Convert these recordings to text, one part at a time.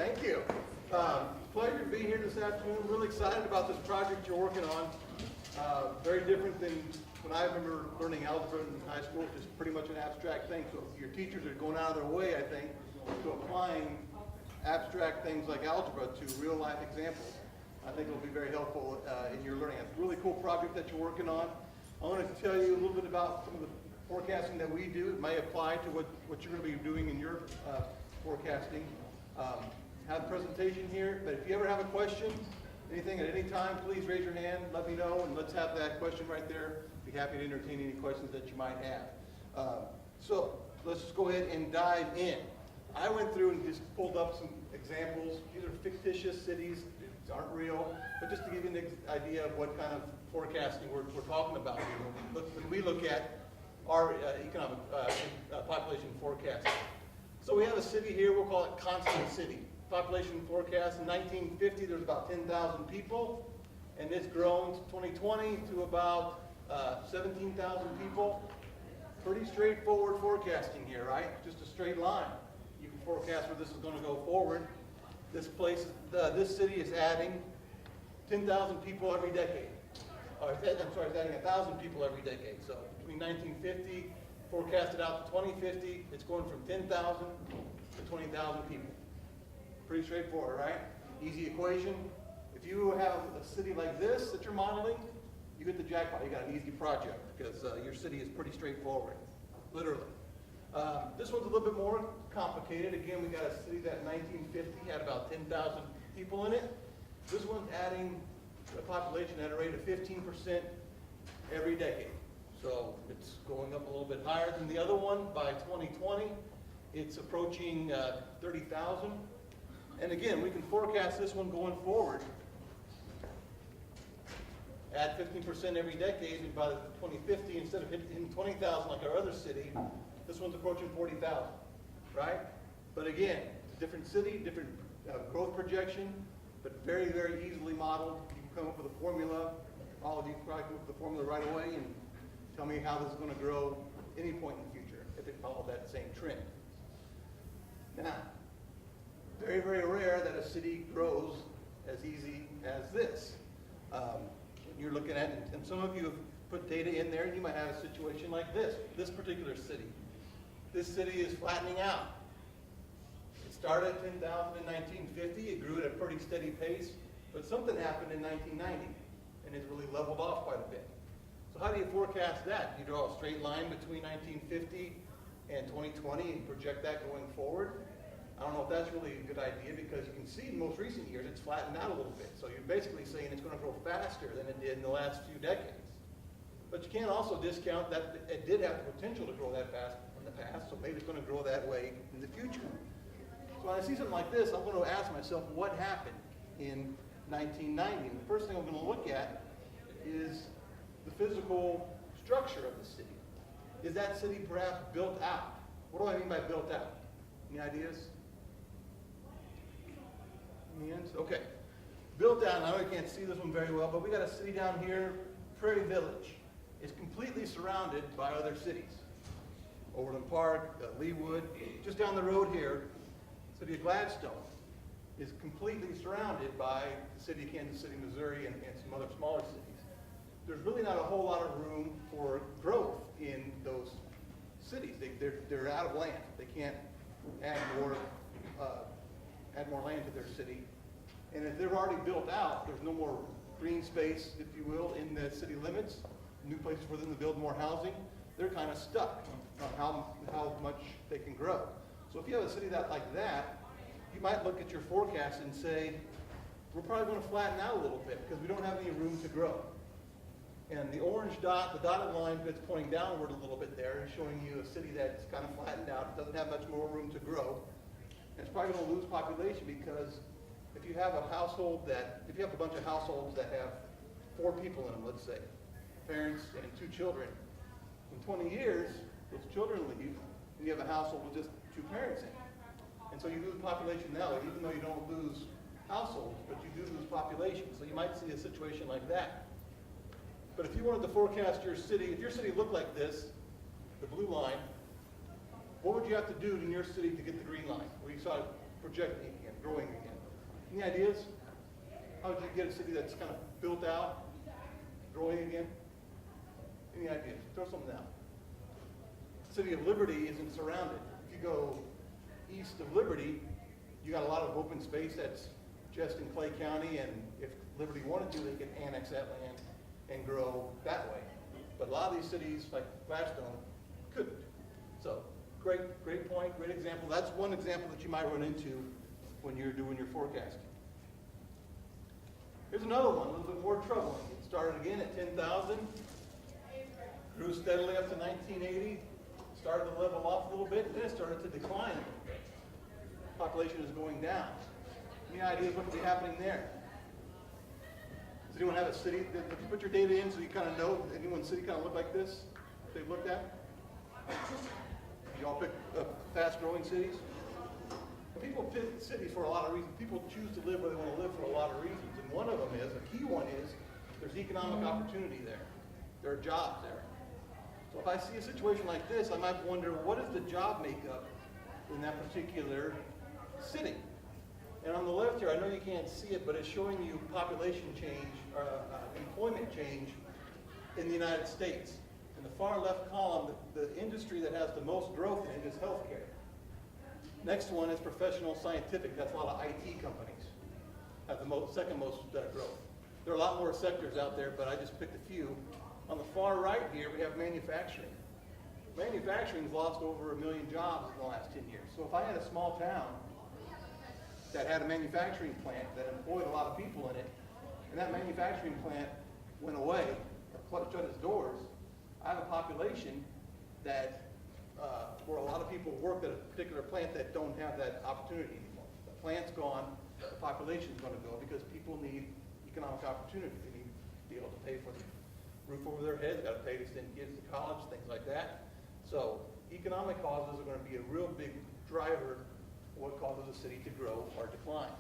Thank you. Pleasure to be here this afternoon. Really excited about this project you're working on. Very different than when I remember learning algebra in high school, which is pretty much an abstract thing. So your teachers are going out of their way, I think, to applying abstract things like algebra to real life examples. I think it'll be very helpful in your learning. It's a really cool project that you're working on. I want to tell you a little bit about some of the forecasting that we do. It may apply to what you're going to be doing in your forecasting. Have a presentation here, but if you ever have a question, anything at any time, please raise your hand, let me know, and let's have that question right there. Be happy to entertain any questions that you might have. So let's just go ahead and dive in. I went through and just pulled up some examples. These are fictitious cities, these aren't real, but just to give you an idea of what kind of forecasting we're talking about here. When we look at our economic population forecasting. So we have a city here, we'll call it Constant City. Population forecast in 1950, there's about 10,000 people, and it's grown to 2020 to about 17,000 people. Pretty straightforward forecasting here, right? Just a straight line. You can forecast where this is going to go forward. This place, this city is adding 10,000 people every decade. I'm sorry, it's adding 1,000 people every decade. So between 1950, forecasted out to 2050, it's going from 10,000 to 20,000 people. Pretty straightforward, right? Easy equation. If you have a city like this that you're modeling, you get the jackpot. You got an easy project because your city is pretty straightforward, literally. This one's a little bit more complicated. Again, we got a city that in 1950 had about 10,000 people in it. This one's adding a population at a rate of 15% every decade. So it's going up a little bit higher than the other one. By 2020, it's approaching 30,000. And again, we can forecast this one going forward at 15% every decade, and by 2050, instead of hitting 20,000 like our other city, this one's approaching 40,000, right? But again, it's a different city, different growth projection, but very, very easily modeled. You can come up with a formula. All of you can probably come up with a formula right away and tell me how this is going to grow any point in the future if it followed that same trend. Now, very, very rare that a city grows as easy as this. You're looking at, and some of you have put data in there, and you might have a situation like this particular city. This city is flattening out. It started at 10,000 in 1950, it grew at a pretty steady pace, but something happened in 1990, and it's really leveled off quite a bit. So how do you forecast that? You draw a straight line between 1950 and 2020 and project that going forward? I don't know if that's really a good idea because you can see in most recent years it's flattened out a little bit. So you're basically saying it's going to grow faster than it did in the last few decades. But you can't also discount that it did have the potential to grow that fast in the past, so maybe it's going to grow that way in the future. So when I see something like this, I'm going to ask myself what happened in 1990. And the first thing I'm going to look at is the physical structure of the city. Is that city perhaps built out? What do I mean by built out? Any ideas? Okay. Built out, I know you can't see this one very well, but we got a city down here, Prairie Village. It's completely surrounded by other cities. Overland Park, Leawood, just down the road here, the city of Gladstone is completely surrounded by the city of Kansas City, Missouri, and some other smaller cities. There's really not a whole lot of room for growth in those cities. They're out of land. They can't add more land to their city. And if they're already built out, there's no more green space, if you will, in the city limits, new places for them to build more housing. They're kind of stuck on how much they can grow. So if you have a city like that, you might look at your forecast and say, we're probably going to flatten out a little bit because we don't have any room to grow. And the orange dot, the dotted line that's pointing downward a little bit there is showing you a city that's kind of flattened out, doesn't have much more room to grow. And it's probably going to lose population because if you have a bunch of households that have 4 people in them, let's say, parents and 2 children, in 20 years, those children leave, and you have a household with just 2 parents in it. And so you lose population now, even though you don't lose households, but you do lose population. So you might see a situation like that. But if you wanted to forecast your city, if your city looked like this, the blue line, what would you have to do in your city to get the green line? Where you saw it projecting again. growing again. Any ideas? How would you get a city that's kind of built out, growing again? Any ideas? Throw something out. The city of Liberty isn't surrounded. If you go east of Liberty, you got a lot of open space that's just in Clay County, and if Liberty wanted to, they could annex that land and grow that way. But a lot of these cities, like Gladstone, couldn't. So, great point, great example. That's one example that you might run into when you're doing your forecasting. Here's another one, a little bit more troubling. It started again at 10,000, grew steadily up to 1980, started to level off a little bit, and then it started to decline a little bit. Population is going down. Any ideas what could be happening there? Does anyone have a city? Put your data in so you kind of know anyone's city kind of look like this that they've looked at? You all pick fast-growing cities? People pick cities for a lot of reasons. People choose to live where they want to live for a lot of reasons. And one of them is, a key one is, there's economic opportunity there. There are jobs there. So if I see a situation like this, I might wonder, what is the job makeup in that particular city? And on the left here, I know you can't see it, but it's showing you population change, or employment change in the United States. In the far left column, the industry that has the most growth in it is healthcare. Next one is professional scientific. That's a lot of IT companies. Have the second most growth. There are a lot more sectors out there, but I just picked a few. On the far right here, we have manufacturing. Manufacturing's lost over 1 million jobs in the last 10 years. So if I had a small town that had a manufacturing plant that employed a lot of people in it, and that manufacturing plant went away, or shut its doors, I have a population that where a lot of people work at a particular plant that don't have that opportunity anymore. The plant's gone, the population's going to go because people need economic opportunity. They need to be able to pay for the roof over their head, they've got to pay to send kids to college, things like that. So economic causes are going to be a real big driver of what causes a city to grow or decline.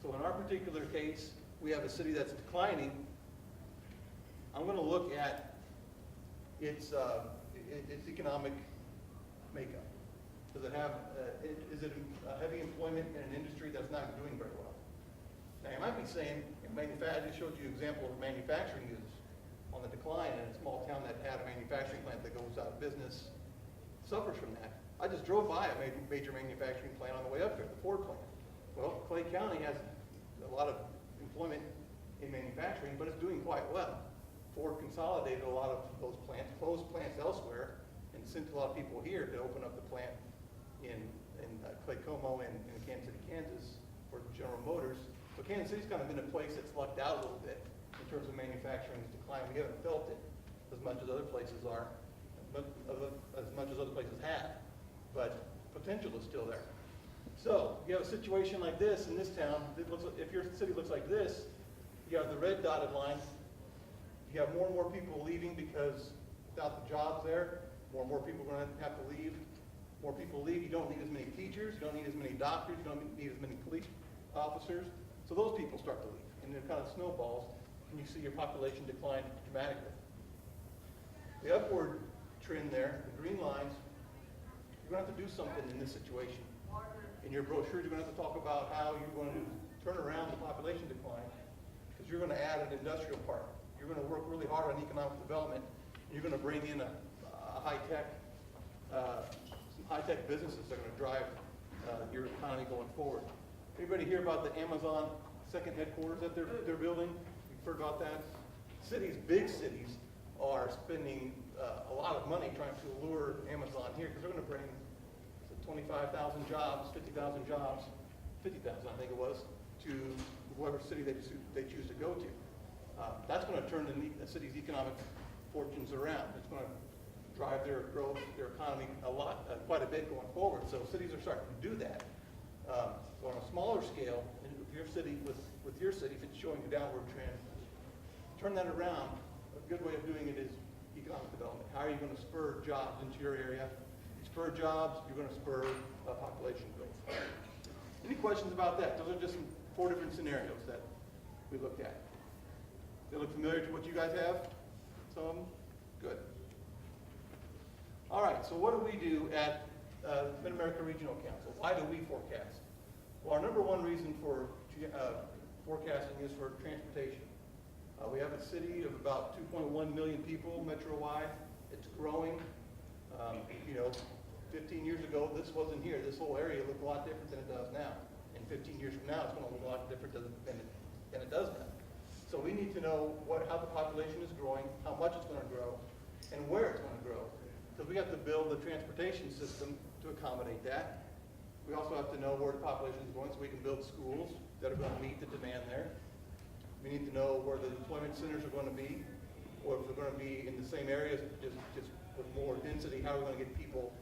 So in our particular case, we have a city that's declining. I'm going to look at its economic makeup. Does it have, is it a heavy employment in an industry that's not doing very well? Now you might be saying, I just showed you an example of manufacturing is on the decline, and a small town that had a manufacturing plant that goes out of business suffers from that. I just drove by a major manufacturing plant on the way up there, the Ford plant. Well, Clay County has a lot of employment in manufacturing, but it's doing quite well. Ford consolidated a lot of those plants, closed plants elsewhere, and sent a lot of people here to open up the plant in Claycomo and in Kansas City, Kansas for General Motors. So Kansas City's kind of been a place that's lucked out a little bit in terms of manufacturing's decline. We haven't felt it as much as other places are, but as much as other places have. But potential is still there. So you have a situation like this in this town. If your city looks like this, you have the red dotted line. You have more and more people leaving because without the jobs there, more and more people are going to have to leave. More people leave, you don't need as many teachers, you don't need as many doctors, you don't need as many police officers. So those people start to leave, and it kind of snowballs, and you see your population decline dramatically. The upward trend there, the green lines, you're going to have to do something in this situation. In your brochures, you're going to have to talk about how you're going to turn around the population decline, because you're going to add an industrial park. You're going to work really hard on economic development, and you're going to bring in a high-tech businesses that are going to drive your economy going forward. Anybody hear about the Amazon second headquarters that they're building? You've heard about that? Cities, big cities, are spending a lot of money trying to lure Amazon here because they're going to bring 25,000 jobs, 50,000 jobs, 50,000 I think it was, to whoever city they choose to go to. That's going to turn the city's economic fortunes around. It's going to drive their growth, their economy quite a bit going forward. So cities are starting to do that. So on a smaller scale, with your city, if it's showing a downward trend, turn that around. A good way of doing it is economic development. How are you going to spur jobs into your area? You spur jobs, you're going to spur population growth. Any questions about that? Those are just 4 different scenarios that we looked at. They look familiar to what you guys have? Some? Good. All right, so what do we do at Mid-America Regional Council? Why do we forecast? Well, our number one reason for forecasting is for transportation. We have a city of about 2.1 million people metro-wide. It's growing. 15 years ago, this wasn't here. This whole area looked a lot different than it does now. And 15 years from now, it's going to look a lot different than it does now. So we need to know how the population is growing, how much it's going to grow, and where it's going to grow. Because we have to build the transportation system to accommodate that. We also have to know where the population is going so we can build schools that are going to meet the demand there. We need to know where the employment centers are going to be, or if they're going to be in the same areas, just with more density, how are we going to get people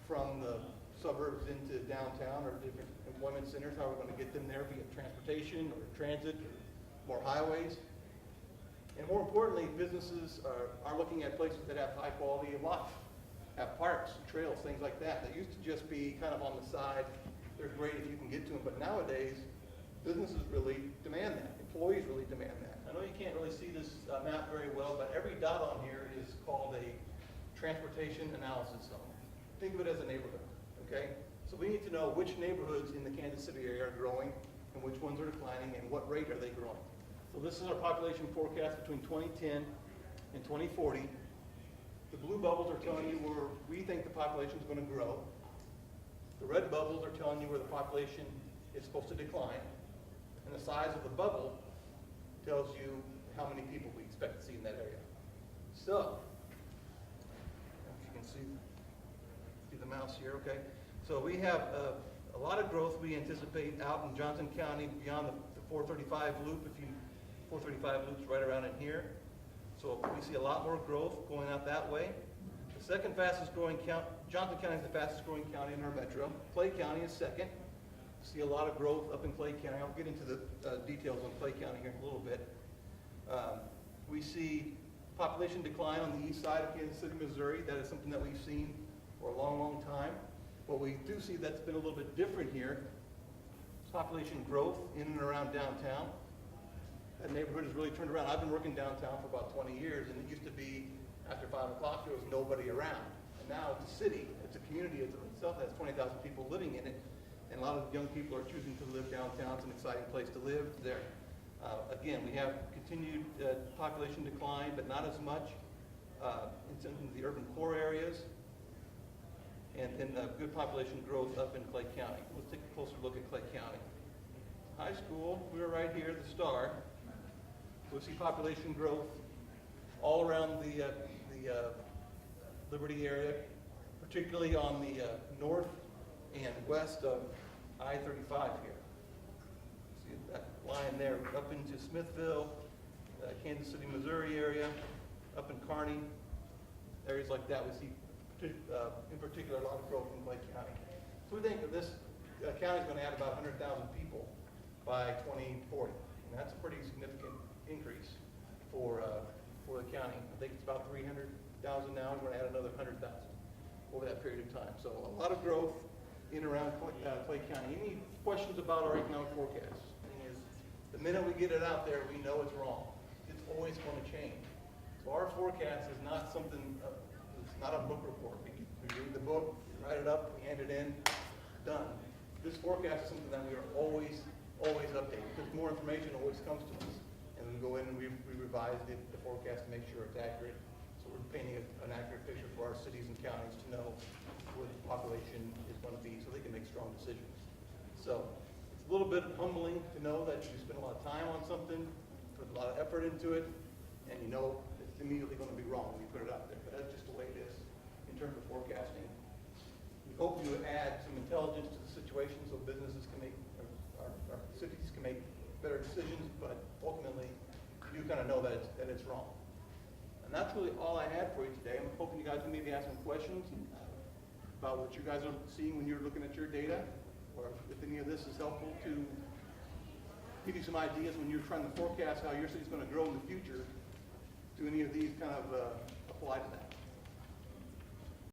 from the suburbs into downtown or different employment centers, how are we going to get them there via transportation or transit, or more highways. And more importantly, businesses are looking at places that have high quality of life, have parks, trails, things like that. They used to just be kind of on the side. They're great if you can get to them, but nowadays, businesses really demand that. Employees really demand that. I know you can't really see this map very well, but every dot on here is called a transportation analysis zone. Think of it as a neighborhood, okay? So we need to know which neighborhoods in the Kansas City area are growing and which ones are declining and what rate are they growing. So this is our population forecast between 2010 and 2040. The blue bubbles are telling you where we think the population is going to grow. The red bubbles are telling you where the population is supposed to decline. And the size of the bubble tells you how many people we expect to see in that area. So, if you can see the mouse here, okay? So we have a lot of growth we anticipate out in Johnson County beyond the 435 loop. 435 loops right around in here. So we see a lot more growth going out that way. The second fastest growing county, Johnson County is the fastest growing county in our metro. Clay County is second. See a lot of growth up in Clay County. I'll get into the details on Clay County here in a little bit. We see population decline on the east side of Kansas City, Missouri. That is something that we've seen for a long, long time. What we do see that's been a little bit different here is population growth in and around downtown. That neighborhood has really turned around. I've been working downtown for about 20 years, and it used to be after 5 o'clock there was nobody around. And now it's a city, it's a community itself that has 20,000 people living in it. And a lot of young people are choosing to live downtown. It's an exciting place to live there. Again, we have continued population decline, but not as much in some of the urban core areas. And then good population growth up in Clay County. Let's take a closer look at Clay County. High school, we're right here, the star. We'll see population growth all around the Liberty area, particularly on the north and west of I-35 here. See that line there up into Smithville, Kansas City, Missouri area, up in Kearney, areas like that. We see, in particular, a lot of growth in Clay County. So we think that this county is going to add about 100,000 people by 2040. And that's a pretty significant increase for the county. I think it's about 300,000 now. We're going to add another 100,000 over that period of time. So a lot of growth in and around Clay County. Any questions about our economic forecast? The thing is, the minute we get it out there, we know it's wrong. It's always going to change. So our forecast is not something, it's not a book report. We read the book, write it up, we hand it in, done. This forecast is something that we are always updating because more information always comes to us. And we go in and we revise the forecast to make sure it's accurate. So we're painting an accurate picture for our cities and counties to know where the population is going to be so they can make strong decisions. So it's a little bit humbling to know that you spend a lot of time on something, put a lot of effort into it, and you know it's immediately going to be wrong when you put it out there. But that's just the way it is in terms of forecasting. We hope you add some intelligence to the situation so businesses can make, our cities can make better decisions, but ultimately you do kind of know that it's wrong. And that's really all I had for you today. I'm hoping you guys can maybe ask some questions about what you guys are seeing when you're looking at your data, or if any of this is helpful to give you some ideas when you're trying to forecast how your city's going to grow in the future. Do any of these kind of apply to that?